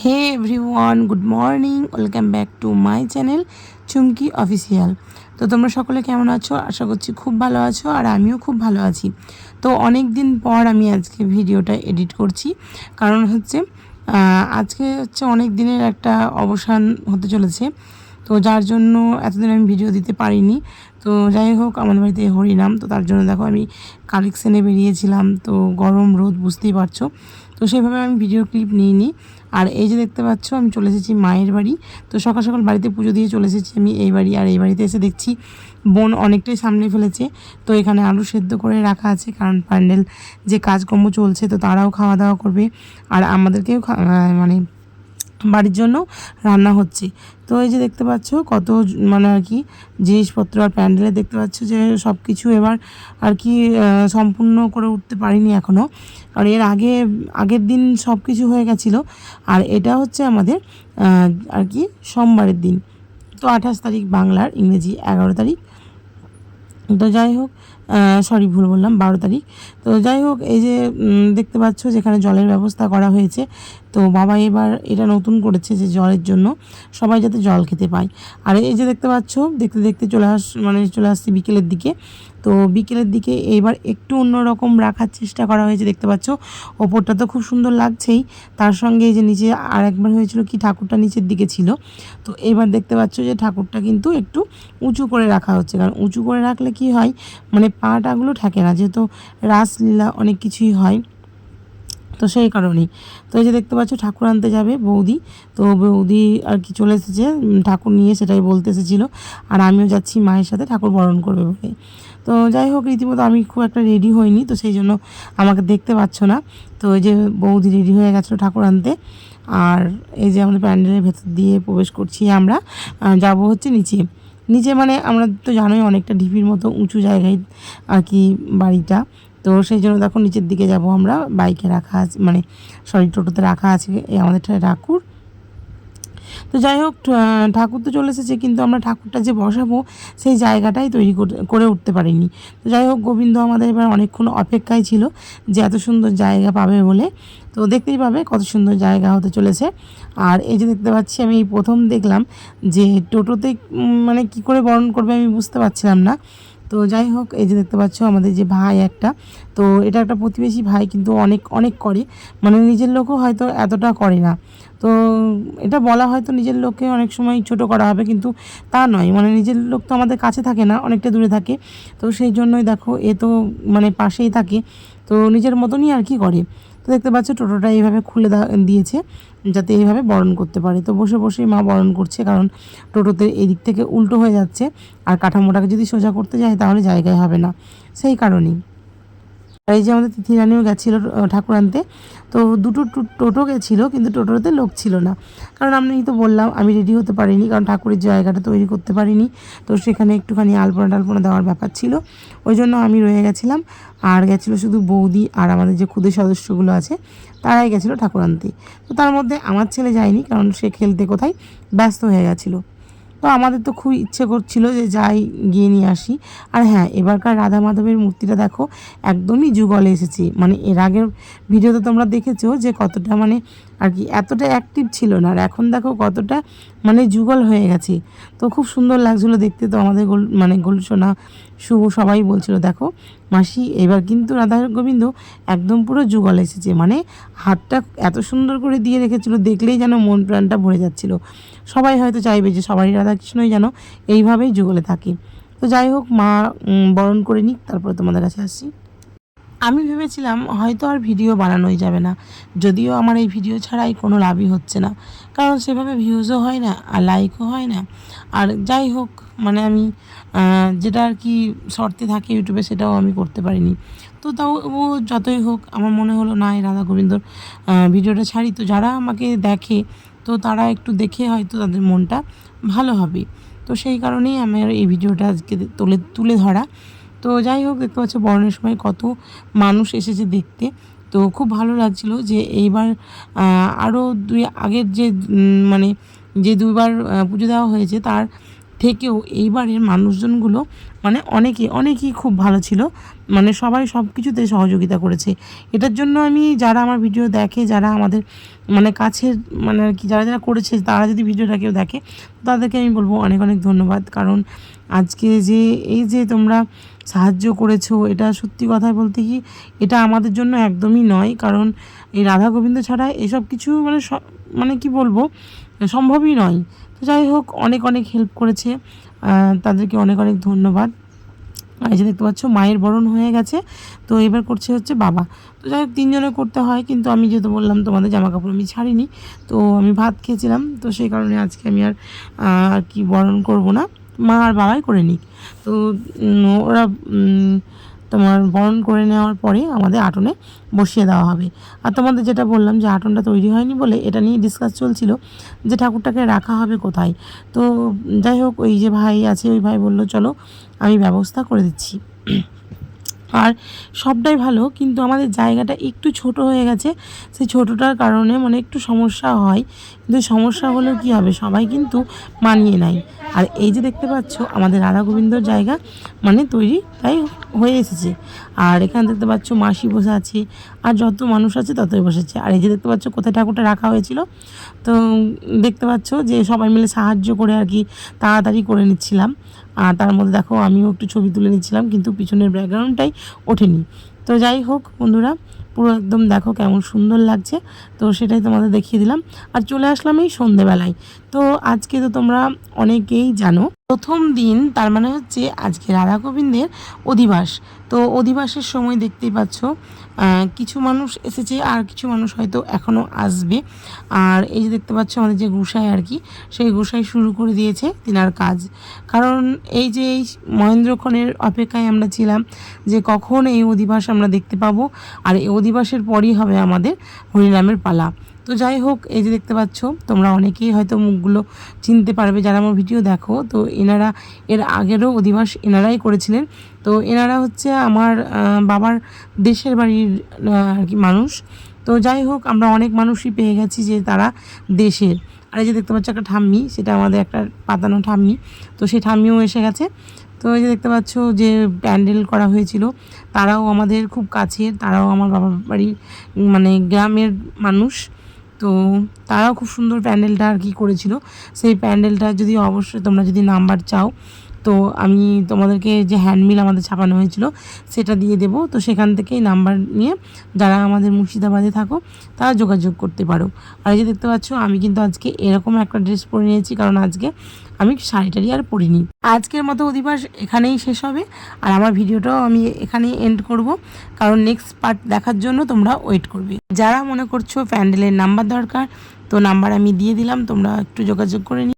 Hey everyone, good morning, welcome back to my channel Chumki official. তো তোমরা সকলে কেমন আছো? আশা করছি খুব ভালো আছো, আর আমিও খুব ভালো আছি। তো অনেক দিন পর আমি আজকে ভিডিওটা এডিট করছি, কারণ হচ্ছে আজকে হচ্ছে অনেক দিনের একটা অবসান হতে চলেছে। তো যার জন্য এতদিন আমি ভিডিও দিতে পারিনি। তো যাই হোক, আমাদের বাড়িতে হরিনাম, তো তার জন্য দেখো আমি কালেকশানে বেরিয়েছিলাম। তো গরম রোদ বুঝতেই পারছো, তো সেভাবে আমি ভিডিও ক্লিপ নিইনি। আর এই যে দেখতে পাচ্ছ, আমি চলে এসেছি মায়ের বাড়ি। তো সকাল সকাল বাড়িতে পুজো দিয়ে চলে এসেছি আমি এই বাড়ি। আর এই বাড়িতে এসে দেখছি বোন অনেকটাই সামনে ফেলেছে। তো এখানে আলু সেদ্ধ করে রাখা আছে, কারণ প্যান্ডেল যে কাজকর্ম চলছে, তো তারাও খাওয়া দাওয়া করবে, আর আমাদেরকেও মানে বাড়ির জন্য রান্না হচ্ছে। তো এই যে দেখতে পাচ্ছ কত মানে আর কি জিনিসপত্র, আর প্যান্ডেলে দেখতে পাচ্ছ যে সব কিছু এবার আর কি সম্পূর্ণ করে উঠতে পারিনি এখনও, কারণ এর আগের দিন সব কিছু হয়ে গেছিলো। আর এটা হচ্ছে আমাদের আর কি সোমবারের দিন, তো 28 তারিখ বাংলার, ইংরেজি 11 তারিখ। তো যাই হোক, সরি ভুল বললাম, 12 তারিখ। তো যাই হোক, এই যে দেখতে পাচ্ছ যেখানে জলের ব্যবস্থা করা হয়েছে। তো বাবা এবার এটা নতুন করেছে যে জলের জন্য সবাই যাতে জল খেতে পায়। আর এই যে দেখতে পাচ্ছ, দেখতে দেখতে চলে আসছি বিকেলের দিকে। তো বিকেলের দিকে এবার একটু অন্যরকম রাখার চেষ্টা করা হয়েছে। দেখতে পাচ্ছ ওপরটা তো খুব সুন্দর লাগছেই, তার সঙ্গে এই যে নিচে আর একবার হয়েছিল কি, ঠাকুরটা নিচের দিকে ছিল। তো এবার দেখতে পাচ্ছ যে ঠাকুরটা কিন্তু একটু উঁচু করে রাখা হচ্ছে, কারণ উঁচু করে রাখলে কি হয়, মানে পাটাগুলো থাকে না, যেহেতু রাসলীলা অনেক কিছুই হয়, তো সেই কারণেই। তো এই যে দেখতে পাচ্ছ ঠাকুর আনতে যাবে বৌদি। তো বৌদি আর কি চলে এসেছে ঠাকুর নিয়ে, সেটাই বলতে এসেছিলো। আর আমিও যাচ্ছি মায়ের সাথে ঠাকুর বরণ করবে বলে। তো যাই হোক, রীতিমতো আমি খুব একটা রেডি হইনি, তো সেই জন্য আমাকে দেখতে পাচ্ছ না। তো এই যে বৌদি রেডি হয়ে গেছিলো ঠাকুর আনতে। আর এই যে আমাদের প্যান্ডেলের ভেতর দিয়ে প্রবেশ করছি আমরা, যাব হচ্ছে নিচে। নিচে মানে আমরা তো জানোই অনেকটা ঢিপির মতো উঁচু জায়গায় আর কি বাড়িটা। তো সেই জন্য দেখো নিচের দিকে যাব আমরা, বাইকে রাখা আছে, মানে সরি টোটোতে রাখা আছে এই আমাদের ঠাকুর। তো যাই হোক, ঠাকুর তো চলে এসেছে, কিন্তু আমরা ঠাকুরটা যে বসাবো সেই জায়গাটাই তৈরি করে উঠতে পারিনি। তো যাই হোক, গোবিন্দ আমাদের এবার অনেকক্ষণ অপেক্ষায় ছিল যে এত সুন্দর জায়গা পাবে বলে। তো দেখতেই পাবে কত সুন্দর জায়গা হতে চলেছে। আর এই যে দেখতে পাচ্ছি, আমি এই প্রথম দেখলাম যে টোটোতে মানে কি করে বরণ করবে আমি বুঝতে পারছিলাম না। তো যাই হোক, এই যে দেখতে পাচ্ছ আমাদের যে ভাই একটা, তো এটা একটা প্রতিবেশী ভাই, কিন্তু অনেক অনেক করে, মানে নিজের লোকও হয়তো এতটা করে না। তো এটা বলা হয়তো নিজের লোককে অনেক সময় ছোট করা হবে, কিন্তু তা নয়, মানে নিজের লোক তো আমাদের কাছে থাকে না, অনেকটা দূরে থাকে। তো সেই জন্যই দেখো, এ তো মানে পাশেই থাকে, তো নিজের মতনই আর কি করে। তো দেখতে পাচ্ছ টোটোটা এইভাবে খুলে দিয়েছে যাতে এইভাবে বরণ করতে পারে। তো বসে বসেই মা বরণ করছে, কারণ টোটোতে এদিক থেকে উল্টো হয়ে যাচ্ছে, আর কাঠামোটাকে যদি সোজা করতে যায় তাহলে জায়গায় হবে না, সেই কারণেই। এই যে আমাদের তিথি রানীও গেছিলো ঠাকুর আনতে। তো দুটো টোটো গেছিলো, কিন্তু টোটোতে লোক ছিল না, কারণ আমি তো বললাম আমি রেডি হতে পারিনি, কারণ ঠাকুরের জায়গাটা তৈরি করতে পারিনি। তো সেখানে একটুখানি আলপনা টালপনা দেওয়ার ব্যাপার ছিল, ওই জন্য আমি রয়ে গেছিলাম। আর গেছিলো শুধু বৌদি আর আমাদের যে ক্ষুদে সদস্যগুলো আছে, তারাই গেছিলো ঠাকুর আনতে। তো তার মধ্যে আমার ছেলে যায়নি, কারণ সে খেলতে কোথায় ব্যস্ত হয়ে গেছিলো। তো আমাদের তো খুব ইচ্ছে করছিল যে যাই, গিয়ে নিয়ে আসি। আর হ্যাঁ, এবারকার রাধা মাধবের মূর্তিটা দেখো একদমই যুগলে এসেছে। মানে এর আগের ভিডিওতে তোমরা দেখেছো যে কতটা মানে আর কি এতটা অ্যাক্টিভ ছিল না, আর এখন দেখো কতটা মানে যুগল হয়ে গেছে। তো খুব সুন্দর লাগছিলো দেখতে। তো আমাদের মানে গোলসোনা, শুভ সবাই বলছিল দেখো মাসি এবার কিন্তু রাধা গোবিন্দ একদম পুরো যুগল এসেছে, মানে হাতটা এত সুন্দর করে দিয়ে রেখেছিল, দেখলেই যেন মন প্রাণটা ভরে যাচ্ছিলো। সবাই হয়তো চাইবে যে সবারই রাধাকৃষ্ণই যেন এইভাবেই যুগলে থাকে। তো যাই হোক, মা বরণ করে নিক, তারপরে তোমাদের কাছে আসছি। আমি ভেবেছিলাম হয়তো আর ভিডিও বানানোই যাবে না, যদিও আমার এই ভিডিও ছাড়াই কোনো লাভই হচ্ছে না, কারণ সেভাবে ভিউজও হয় না আর লাইকও হয় না। আর যাই হোক, মানে আমি যেটা আর কি শর্তে থাকে ইউটিউবে, সেটাও আমি করতে পারিনি। তো তাও ও যতই হোক, আমার মনে হলো না, এই রাধা গোবিন্দর ভিডিওটা ছাড়ি, তো যারা আমাকে দেখে তো তারা একটু দেখে হয়তো তাদের মনটা ভালো হবে। তো সেই কারণেই আমার এই ভিডিওটা আজকে তুলে ধরা। তো যাই হোক, দেখতে পাচ্ছ বরণের সময় কত মানুষ এসেছে দেখতে। তো খুব ভালো লাগছিল যে এইবার আরও আগের যে মানে যে দুবার পুজো দেওয়া হয়েছে, তার থেকেও এইবারের মানুষজনগুলো মানে অনেকেই খুব ভালো ছিল, মানে সবাই সব কিছুতে সহযোগিতা করেছে। এটার জন্য আমি যারা আমার ভিডিও দেখে, যারা আমাদের মানে কাছের মানে আর কি যারা করেছে, তারা যদি ভিডিওটা কেউ দেখে তাদেরকে আমি বলবো অনেক অনেক ধন্যবাদ। কারণ আজকে যে এই যে তোমরা সাহায্য করেছো, এটা সত্যি কথা বলতে কি এটা আমাদের জন্য একদমই নয়। কারণ এই রাধা গোবিন্দ ছাড়া এসব কিছু মানে মানে কি বলবো সম্ভবই নয়। তো যাই হোক, অনেক অনেক হেল্প করেছে, তাদেরকে অনেক অনেক ধন্যবাদ। আর এই যে দেখতে পাচ্ছ মায়ের বরণ হয়ে গেছে, তো এবার করছে হচ্ছে বাবা। তো যাই হোক 3 জনে করতে হয়, কিন্তু আমি যেহেতু বললাম তোমাদের জামা কাপড় আমি ছাড়িনি, তো আমি ভাত খেয়েছিলাম, তো সেই কারণে আজকে আমি আর কি বরণ করব না, মা আর বাবাই করে নিক। তো ওরা তোমার বরণ করে নেওয়ার পরে আমাদের আটনে বসিয়ে দেওয়া হবে। আর তোমাদের যেটা বললাম যে আটনটা তৈরি হয়নি বলে এটা নিয়ে ডিসকাস চলছিল যে ঠাকুরটাকে রাখা হবে কোথায়। তো যাই হোক, ওই যে ভাই আছে ওই ভাই বললো চলো আমি ব্যবস্থা করে দিচ্ছি। আর সবটাই ভালো, কিন্তু আমাদের জায়গাটা একটু ছোট হয়ে গেছে, সেই ছোটোটার কারণে মানে একটু সমস্যা হয়। কিন্তু সমস্যা হলেও কী হবে, সবাই কিন্তু মানিয়ে নেয়। আর এই যে দেখতে পাচ্ছ আমাদের রাধা গোবিন্দর জায়গা মানে তৈরি তাই হয়ে এসেছে। আর এখানে দেখতে পাচ্ছ মাসি বসে আছে, আর যত মানুষ আছে ততই বসেছে। আর এই যে দেখতে পাচ্ছ কোথায় ঠাকুরটা রাখা হয়েছিল, তো দেখতে পাচ্ছ যে সবাই মিলে সাহায্য করে আর কি তাড়াতাড়ি করে নিচ্ছিলাম। আর তার মধ্যে দেখো আমিও একটু ছবি তুলে নিচ্ছিলাম, কিন্তু পিছনের ব্যাকগ্রাউন্ডটাই ওঠেনি। তো যাই হোক বন্ধুরা, পুরো একদম দেখো কেমন সুন্দর লাগছে, তো সেটাই তোমাদের দেখিয়ে দিলাম। আর চলে আসলাম এই সন্ধেবেলায়। তো আজকে তো তোমরা অনেকেই জানো প্রথম দিন, তার মানে হচ্ছে আজকে রাধা গোবিন্দের অধিবাস। তো অধিবাসের সময় দেখতেই পাচ্ছ কিছু মানুষ এসেছে, আর কিছু মানুষ হয়তো এখনও আসবে। আর এই যে দেখতে পাচ্ছ আমাদের যে গোসাই আর কি, সেই গোসাই শুরু করে দিয়েছে তিনার কাজ। কারণ এই যে এই মহেন্দ্রক্ষণের অপেক্ষায় আমরা ছিলাম যে কখন এই অধিবাস আমরা দেখতে পাবো। আর এই অধিবাসের পরই হবে আমাদের হরিনামের পালা। তো যাই হোক, এই যে দেখতে পাচ্ছ তোমরা অনেকেই হয়তো মুখগুলো চিনতে পারবে যারা আমার ভিডিও দেখো। তো এনারা এর আগেরও অধিবাস এনারাই করেছিলেন। তো এনারা হচ্ছে আমার বাবার দেশের বাড়ির আর কি মানুষ। তো যাই হোক, আমরা অনেক মানুষই পেয়ে গেছি যে তারা দেশের। আর এই যে দেখতে পাচ্ছ একটা ঠাম্মি, সেটা আমাদের একটা পাতানো ঠাম্মি, তো সেই ঠাম্মিও এসে গেছে। তো এই যে দেখতে পাচ্ছ যে প্যান্ডেল করা হয়েছিল, তারাও আমাদের খুব কাছের, তারাও আমার বাবার বাড়ির মানে গ্রামের মানুষ। তো তারাও খুব সুন্দর প্যান্ডেলটা আর কি করেছিল। সেই প্যান্ডেলটা যদি অবশ্যই তোমরা যদি নাম্বার চাও, তো আমি তোমাদেরকে যে হ্যান্ডমিল আমাদের ছাপানো হয়েছিল সেটা দিয়ে দেব। তো সেখান থেকেই নাম্বার নিয়ে যারা আমাদের মুর্শিদাবাদে থাকো তারা যোগাযোগ করতে পারো। আর এই যে দেখতে পাচ্ছ আমি কিন্তু আজকে এরকম একটা ড্রেস পরে নিয়েছি, কারণ আজকে আমি শাড়িটারি আর পরিনি। আজকের মতো অধিবাস এখানেই শেষ হবে, আর আমার ভিডিওটাও আমি এখানেই এন্ড করব, কারণ নেক্সট পার্ট দেখার জন্য তোমরা ওয়েট করবে। যারা মনে করছো প্যান্ডেলের নাম্বার দরকার, তো নাম্বার আমি দিয়ে দিলাম, তোমরা একটু যোগাযোগ করে নিও।